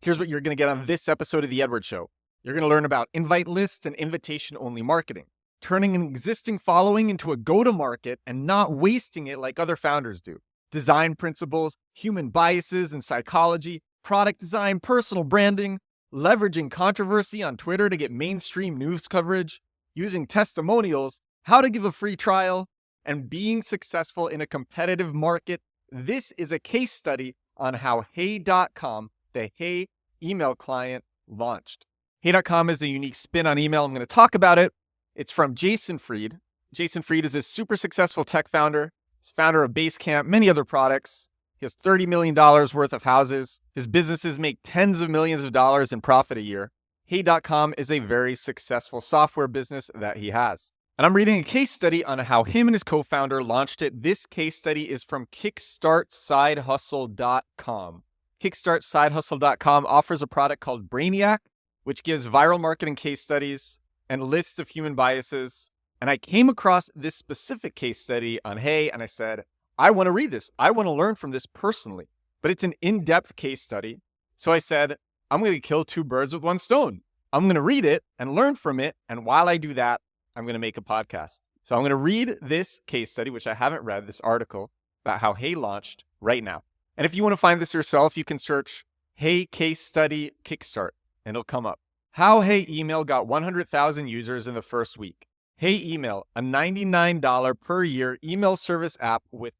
Here's what you're going to get on this episode of The Edward Show. You're going to learn about invite lists and invitation-only marketing, turning an existing following into a go-to-market and not wasting it like other founders do. Design principles, human biases and psychology, product design, personal branding, leveraging controversy on Twitter to get mainstream news coverage, using testimonials, how to give a free trial, and being successful in a competitive market. This is a case study on how Hey.com, the Hey email client, launched. Hey.com is a unique spin on email. I'm going to talk about it. It's from Jason Fried. Jason Fried is a super successful tech founder. He's founder of Basecamp, many other products. He has $30 million worth of houses. His businesses make tens of millions of dollars in profit a year. Hey.com is a very successful software business that he has. And I'm reading a case study on how him and his co-founder launched it. This case study is from kickstartsidehustle.com. Kickstartsidehustle.com offers a product called Brainiac, which gives viral marketing case studies and lists of human biases. And I came across this specific case study on Hey, and I said, I want to read this. I want to learn from this personally. But it's an in-depth case study. So I said, I'm going to kill two birds with one stone. I'm going to read it and learn from it. And while I do that, I'm going to make a podcast. So I'm going to read this case study, which I haven't read, this article about how Hey launched right now. And if you want to find this yourself, you can search Hey Case Study Kickstart, and it'll come up. How Hey Email got 100,000 users in the first week. Hey Email, a $99 per year email service app with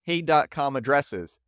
@hey.com addresses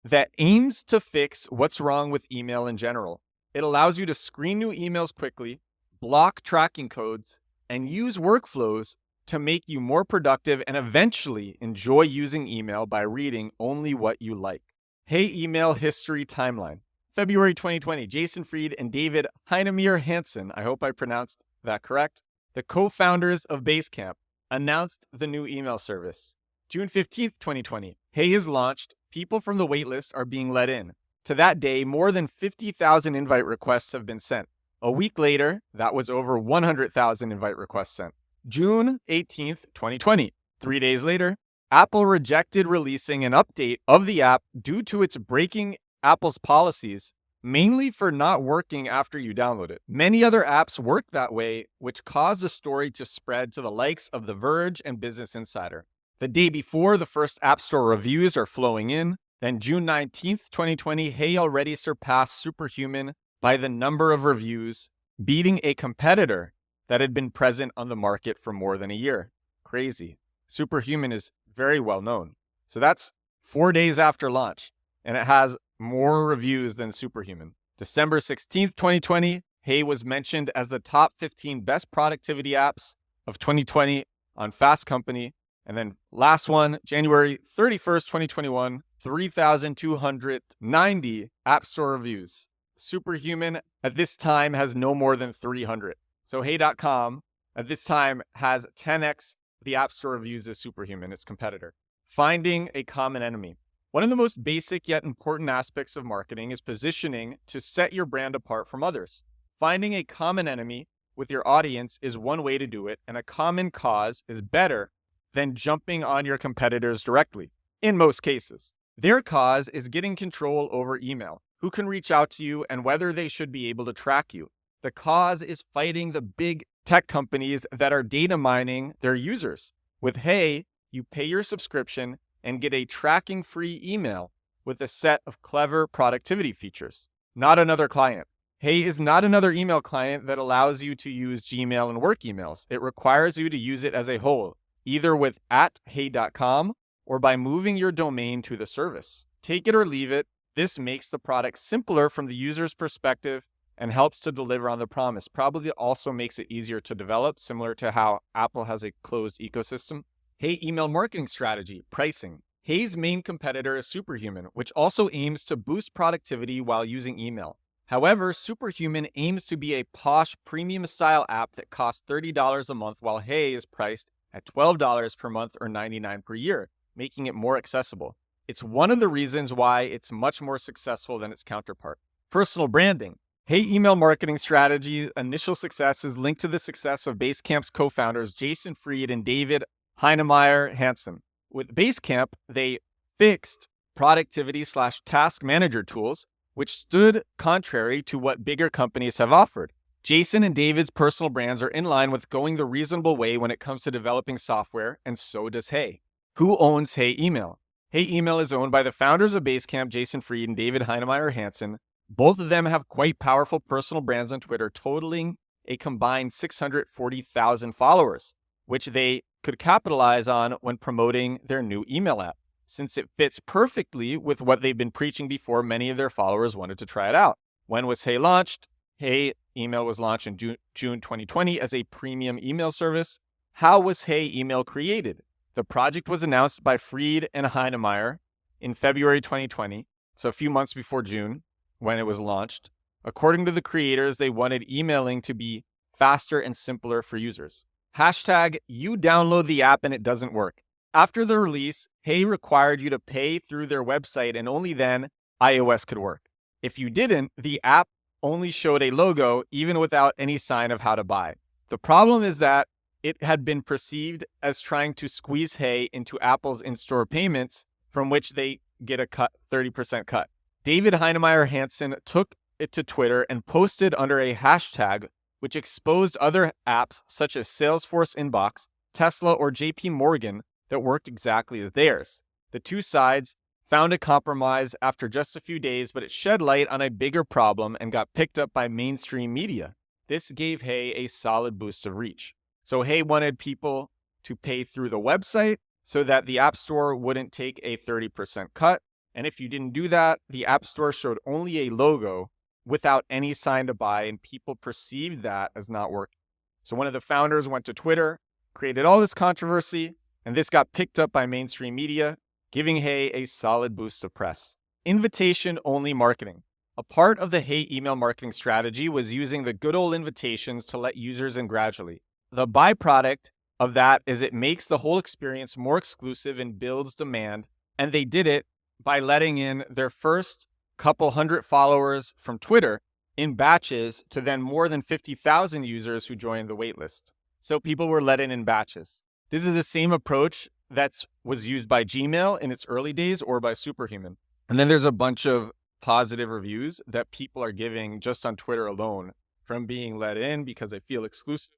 that aims to fix what's wrong with email in general. It allows you to screen new emails quickly, block tracking codes, and use workflows to make you more productive and eventually enjoy using email by reading only what you like. Hey Email History Timeline. February 2020, Jason Fried and David Heinemeier Hansen, I hope I pronounced that correct, the co-founders of Basecamp, announced the new email service. June 15th, 2020, Hey is launched. People from the waitlist are being let in. To that day, more than 50,000 invite requests have been sent. A week later, that was over 100,000 invite requests sent. June 18th, 2020, 3 days later, Apple rejected releasing an update of the app due to its breaking Apple's policies, mainly for not working after you download it. Many other apps work that way, which caused the story to spread to the likes of The Verge and Business Insider. The day before, the first App Store reviews are flowing in. Then June 19th, 2020, Hey already surpassed Superhuman by the number of reviews, beating a competitor that had been present on the market for more than a year. Crazy. Superhuman is very well known. So that's 4 days after launch, and it has more reviews than Superhuman. December 16th, 2020, Hey was mentioned as the top 15 best productivity apps of 2020 on Fast Company. And then last one, January 31st, 2021, 3,290 App Store reviews. Superhuman at this time has no more than 300. So Hey.com at this time has 10x the App Store reviews as Superhuman, its competitor. Finding a common enemy. One of the most basic yet important aspects of marketing is positioning to set your brand apart from others. Finding a common enemy with your audience is one way to do it, and a common cause is better than jumping on your competitors directly, in most cases. Their cause is getting control over email, who can reach out to you, and whether they should be able to track you. The cause is fighting the big tech companies that are data mining their users. With Hey, you pay your subscription and get a tracking-free email with a set of clever productivity features. Not another client. Hey is not another email client that allows you to use Gmail and work emails. It requires you to use it as a whole, either with @hey.com or by moving your domain to the service. Take it or leave it. This makes the product simpler from the user's perspective and helps to deliver on the promise. Probably also makes it easier to develop, similar to how Apple has a closed ecosystem. Hey email marketing strategy, pricing. Hey's main competitor is Superhuman, which also aims to boost productivity while using email. However, Superhuman aims to be a posh premium style app that costs $30 a month, while Hey is priced at $12 per month or $99 per year, making it more accessible. It's one of the reasons why it's much more successful than its counterpart. Personal branding. Hey email marketing strategy initial success is linked to the success of Basecamp's co-founders Jason Fried and David Heinemeier Hansen. With Basecamp, they fixed productivity/task manager tools which stood contrary to what bigger companies have offered. Jason and David's personal brands are in line with going the reasonable way when it comes to developing software, and so does Hey. Who owns Hey Email? Hey Email is owned by the founders of Basecamp, Jason Fried and David Heinemeier Hansen. Both of them have quite powerful personal brands on Twitter, totaling a combined 640,000 followers, which they could capitalize on when promoting their new email app, since it fits perfectly with what they've been preaching before many of their followers wanted to try it out. When was Hey launched? Hey Email was launched in June 2020 as a premium email service. How was Hey Email created? The project was announced by Fried and Heinemeier in February 2020, so a few months before June, when it was launched. According to the creators, they wanted emailing to be faster and simpler for users. Hashtag, you download the app and it doesn't work. After the release, Hey required you to pay through their website, and only then iOS could work. If you didn't, the app only showed a logo, even without any sign of how to buy. The problem is that it had been perceived as trying to squeeze Hey into Apple's in-store payments, from which they get a 30% cut. David Heinemeier Hansen took it to Twitter and posted under a hashtag which exposed other apps such as Salesforce Inbox, Tesla, or JP Morgan that worked exactly as theirs. The two sides found a compromise after just a few days, but it shed light on a bigger problem and got picked up by mainstream media. This gave Hey a solid boost of reach. So Hey wanted people to pay through the website so that the App Store wouldn't take a 30% cut. And if you didn't do that, the App Store showed only a logo without any sign to buy, and people perceived that as not working. So one of the founders went to Twitter, created all this controversy, and this got picked up by mainstream media, giving Hey a solid boost of press. Invitation-only marketing. A part of the Hey email marketing strategy was using the good old invitations to let users in gradually. The byproduct of that is it makes the whole experience more exclusive and builds demand, and they did it by letting in their first couple hundred followers from Twitter in batches to then more than 50,000 users who joined the waitlist. So people were let in batches. This is the same approach that was used by Gmail in its early days or by Superhuman. And then there's a bunch of positive reviews that people are giving just on Twitter alone from being let in because they feel exclusive.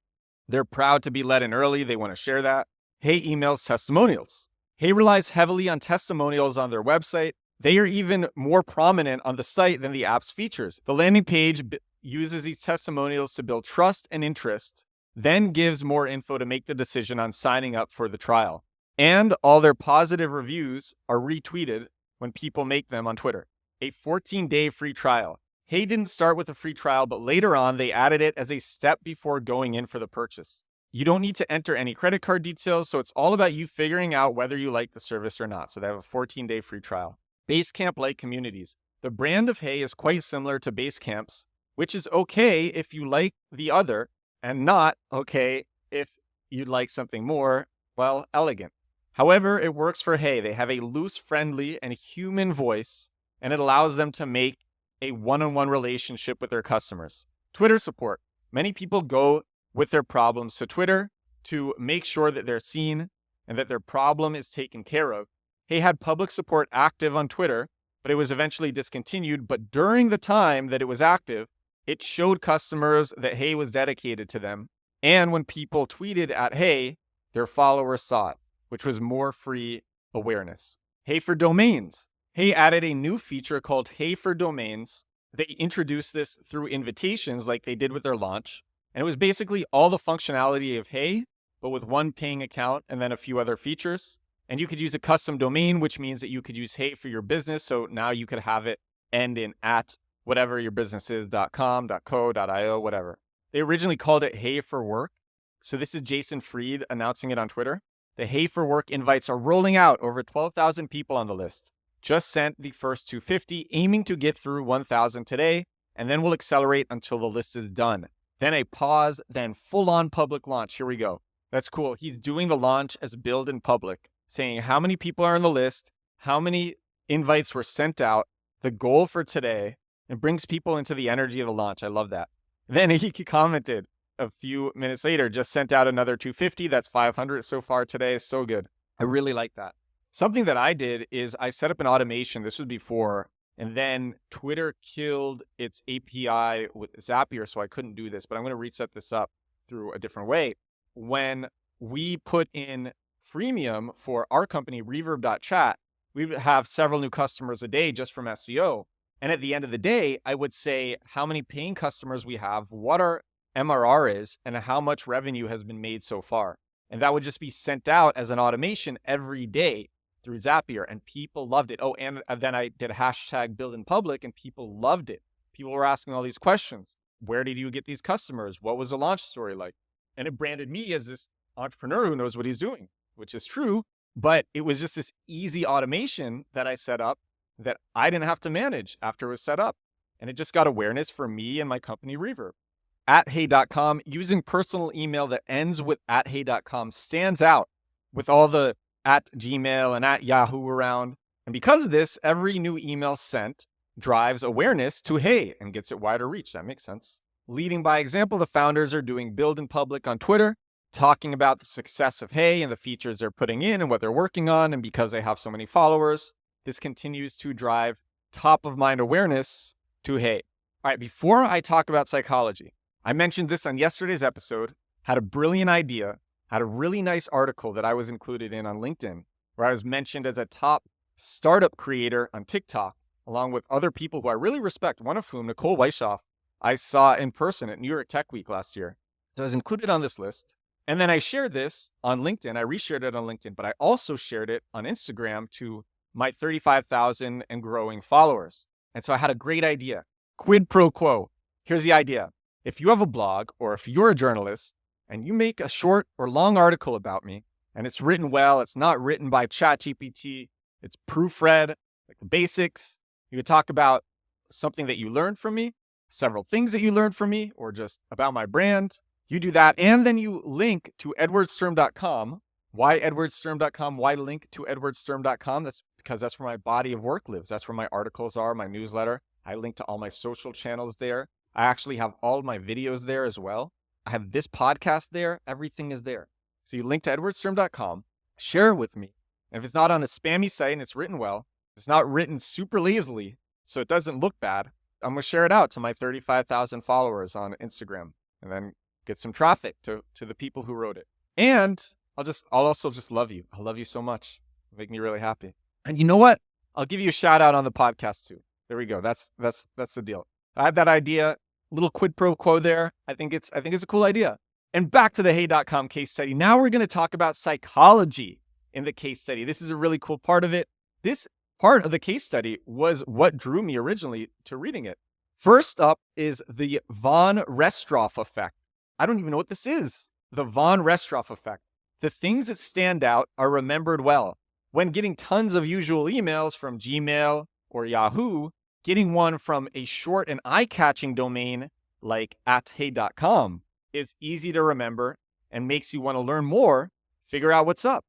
They're proud to be let in early. They want to share that. Hey emails testimonials. Hey relies heavily on testimonials on their website. They are even more prominent on the site than the app's features. The landing page uses these testimonials to build trust and interest, then gives more info to make the decision on signing up for the trial. And all their positive reviews are retweeted when people make them on Twitter. A 14-day free trial. Hey didn't start with a free trial, but later on they added it as a step before going in for the purchase. You don't need to enter any credit card details, so it's all about you figuring out whether you like the service or not. So they have a 14-day free trial. Basecamp-like communities. The brand of Hey is quite similar to Basecamp's, which is okay if you like the other and not okay if you'd like something more, well, elegant. However, it works for Hey. They have a loose, friendly, and human voice, and it allows them to make a one-on-one relationship with their customers. Twitter support. Many people go with their problems to Twitter to make sure that they're seen and that their problem is taken care of. Hey had public support active on Twitter, but it was eventually discontinued. But during the time that it was active, it showed customers that Hey was dedicated to them. And when people tweeted at Hey, their followers saw it, which was more free awareness. Hey for domains. Hey added a new feature called Hey for Domains. They introduced this through invitations like they did with their launch. And it was basically all the functionality of Hey, but with one paying account and then a few other features. And you could use a custom domain, which means that you could use Hey for your business. So now you could have it end in at whatever your business is, .com, .co, .io, whatever. They originally called it Hey for Work. So this is Jason Fried announcing it on Twitter. The Hey for Work invites are rolling out. Over 12,000 people on the list. Just sent the first 250, aiming to get through 1,000 today, and then we'll accelerate until the list is done. Then a pause, then full-on public launch. Here we go. That's cool. He's doing the launch as build in public, saying how many people are on the list, how many invites were sent out, the goal for today. It brings people into the energy of the launch. I love that. Then he commented a few minutes later, just sent out another 250. That's 500 so far today. So good. I really like that. Something that I did is I set up an automation. This was before And then Twitter killed its API with Zapier, so I couldn't do this, but I'm going to reset this up through a different way. When we put in freemium for our company, Reverb.chat, we would have several new customers a day just from SEO. And at the end of the day, I would say how many paying customers we have, what our MRR is, and how much revenue has been made so far. And that would just be sent out as an automation every day through Zapier, and people loved it. Oh, and then I did hashtag build in public, and people loved it. People were asking all these questions. Where did you get these customers? What was the launch story like? And it branded me as this entrepreneur who knows what he's doing, which is true. But it was just this easy automation that I set up that I didn't have to manage after it was set up. And it just got awareness for me and my company, Reverb. At hey.com, using personal email that ends with at hey.com stands out with all the at Gmail and at Yahoo around. And because of this, every new email sent drives awareness to Hey and gets it wider reach. That makes sense. Leading by example, the founders are doing build in public on Twitter, talking about the success of Hey and the features they're putting in and what they're working on. And because they have so many followers, this continues to drive top of mind awareness to Hey. All right, before I talk about psychology, I mentioned this on yesterday's episode, had a brilliant idea, had a really nice article that I was included in on LinkedIn, where I was mentioned as a top startup creator on TikTok, along with other people who I really respect, one of whom, Nicole Weishoff, I saw in person at New York Tech Week last year. So I was included on this list. And then I shared this on LinkedIn. I reshared it on LinkedIn, but I also shared it on Instagram to my 35,000 and growing followers. And so I had a great idea. Quid pro quo. Here's the idea. If you have a blog, or if you're a journalist and you make a short or long article about me and it's written well, it's not written by ChatGPT, it's proofread, like the basics, you could talk about something that you learned from me, several things that you learned from me, or just about my brand. You do that, and then you link to edwardsturm.com. Why edwardsturm.com? Why link to edwardsturm.com? That's because that's where my body of work lives. That's where my articles are, my newsletter. I link to all my social channels there. I actually have all of my videos there as well. I have this podcast there. Everything is there. So you link to edwardsturm.com, share it with me. And if it's not on a spammy site and it's written well, it's not written super lazily, so it doesn't look bad, I'm going to share it out to my 35,000 followers on Instagram and then get some traffic to the people who wrote it. And I'll also just love you. I love you so much. You make me really happy. And you know what? I'll give you a shout out on the podcast too. There we go. That's the deal. I had that idea, little quid pro quo there. I think it's a cool idea. And back to the hey.com case study. Now we're going to talk about psychology in the case study. This is a really cool part of it. This part of the case study was what drew me originally to reading it. First up is the von Restroff effect. I don't even know what this is. The von Restroff effect. The things that stand out are remembered well. When getting tons of usual emails from Gmail or Yahoo, getting one from a short and eye-catching domain like @hey.com is easy to remember and makes you want to learn more, figure out what's up.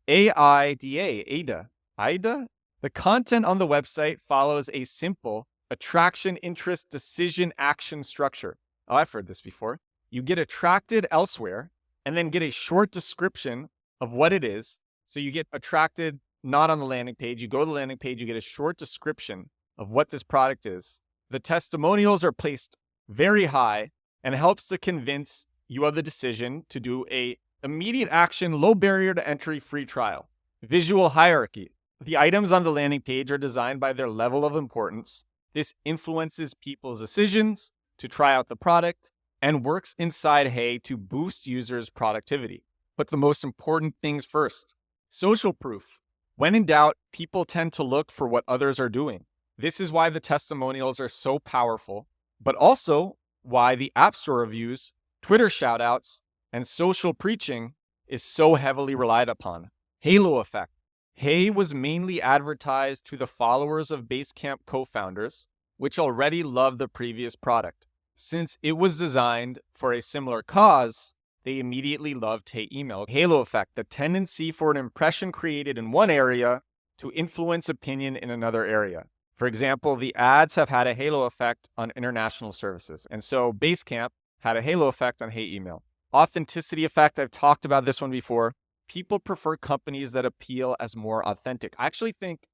AIDA. The content on the website follows a simple attraction, interest, decision, action structure. Oh, I've heard this before. You get attracted elsewhere and then get a short description of what it is. So you get attracted not on the landing page. You go to the landing page, you get a short description of what this product is. The testimonials are placed very high and helps to convince you of the decision to do a immediate action, low barrier to entry free trial. Visual hierarchy. The items on the landing page are designed by their level of importance. This influences people's decisions to try out the product and works inside Hey to boost users' productivity. But the most important things first. Social proof. When in doubt, people tend to look for what others are doing. This is why the testimonials are so powerful, but also why the App Store reviews, Twitter shoutouts, and social preaching is so heavily relied upon. Halo effect. Hey was mainly advertised to the followers of Basecamp co-founders, which already loved the previous product. Since it was designed for a similar cause, they immediately loved Hey Email. Halo effect, the tendency for an impression created in one area to influence opinion in another area. For example, the ads have had a halo effect on international services. And so Basecamp had a halo effect on Hey Email. Authenticity effect, I've talked about this one before. People prefer companies that appeal as more authentic. I actually think,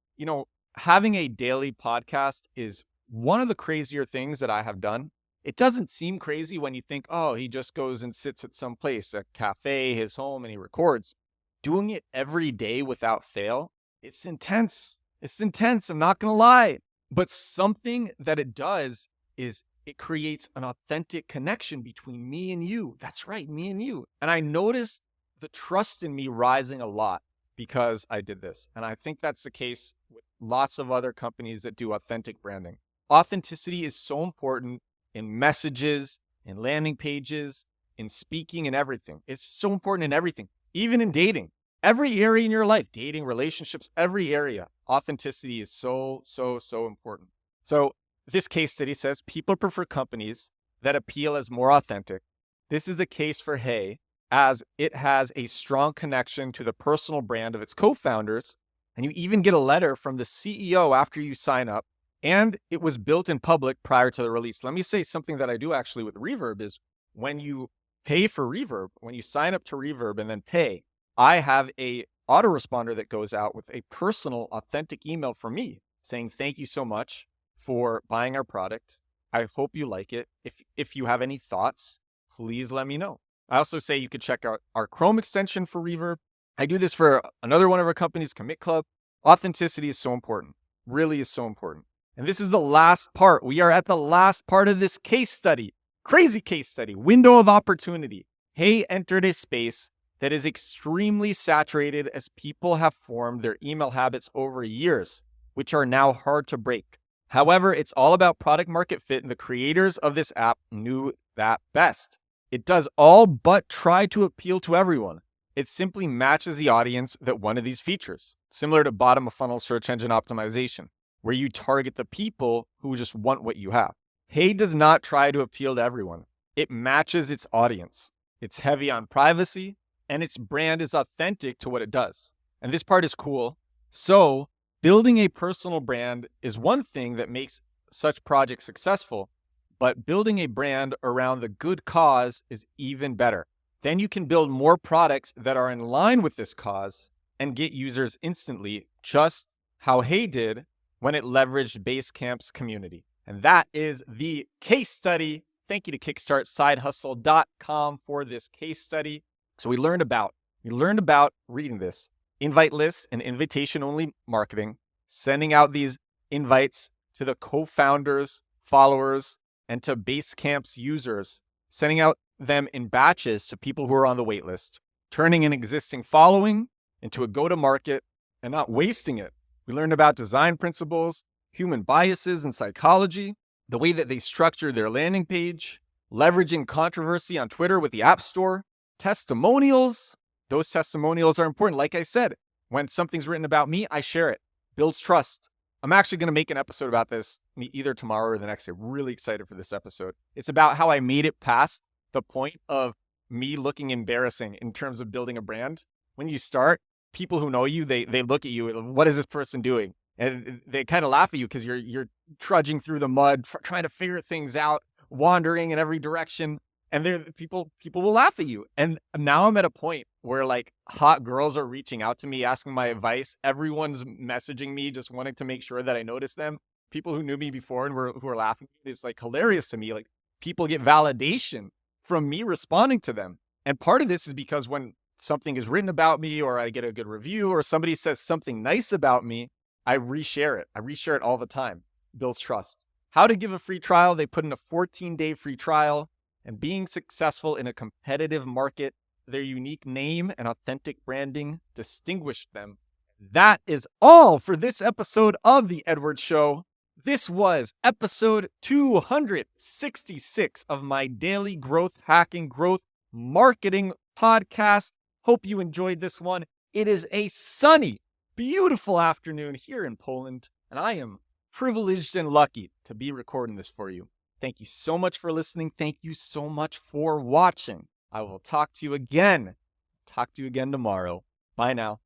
having a daily podcast is one of the crazier things that I have done. It doesn't seem crazy when you think, oh, he just goes and sits at some place, a cafe, his home, and he records. Doing it every day without fail, it's intense. It's intense. I'm not going to lie. But something that it does is it creates an authentic connection between me and you. That's right, me and you. And I noticed the trust in me rising a lot because I did this. And I think that's the case with lots of other companies that do authentic branding. Authenticity is so important in messages, in landing pages, in speaking, and everything. It's so important in everything, even in dating. Every area in your life, dating, relationships, every area, authenticity is so important. So this case study says people prefer companies that appeal as more authentic. This is the case for Hey, as it has a strong connection to the personal brand of its co-founders, and you even get a letter from the CEO after you sign up, and it was built in public prior to the release. Let me say something that I do actually with Reverb is when you pay for Reverb, when you sign up to Reverb and then pay, I have a autoresponder that goes out with a personal, authentic email from me saying, thank you so much for buying our product. I hope you like it. If you have any thoughts, please let me know. I also say you could check out our Chrome extension for Reverb. I do this for another one of our companies, Commit Club. Authenticity is so important, really is so important. And this is the last part. We are at the last part of this case study. Crazy case study, window of opportunity. Hey entered a space that is extremely saturated as people have formed their email habits over years, which are now hard to break. However, it's all about product market fit, and the creators of this app knew that best. It does all but try to appeal to everyone. It simply matches the audience that wanted these features, similar to bottom of funnel search engine optimization, where you target the people who just want what you have. Hey does not try to appeal to everyone. It matches its audience. It's heavy on privacy, and its brand is authentic to what it does. And this part is cool. So building a personal brand is one thing that makes such projects successful, but building a brand around the good cause is even better. Then you can build more products that are in line with this cause and get users instantly, just how Hey did when it leveraged Basecamp's community. And that is the case study. Thank you to kickstartsidehustle.com for this case study. So we learned about reading this, invite lists and invitation-only marketing, sending out these invites to the co-founders, followers, and to Basecamp's users, sending out them in batches to people who are on the wait list, turning an existing following into a go-to-market and not wasting it. We learned about design principles, human biases and psychology, the way that they structure their landing page, leveraging controversy on Twitter with the App Store, testimonials. Those testimonials are important. Like I said, when something's written about me, I share it. Builds trust. I'm actually going to make an episode about this either tomorrow or the next day. Really excited for this episode. It's about how I made it past the point of me looking embarrassing in terms of building a brand. When you start, people who know you, they look at you. What is this person doing? And they kind of laugh at you because you're trudging through the mud, trying to figure things out, wandering in every direction. And people will laugh at you. And now I'm at a point where like hot girls are reaching out to me, asking my advice. Everyone's messaging me, just wanting to make sure that I notice them. People who knew me before and who are laughing, it's like hilarious to me. Like people get validation from me responding to them. And part of this is because when something is written about me or I get a good review or somebody says something nice about me, I reshare it. I reshare it all the time. Builds trust. How to give a free trial. They put in a 14-day free trial. And being successful in a competitive market, their unique name and authentic branding distinguished them. That is all for this episode of The Edward Show. This was episode 266 of my daily growth hacking, growth marketing podcast. Hope you enjoyed this one. It is a sunny, beautiful afternoon here in Poland, and I am privileged and lucky to be recording this for you. Thank you so much for listening. Thank you so much for watching. I will talk to you again tomorrow. Bye now.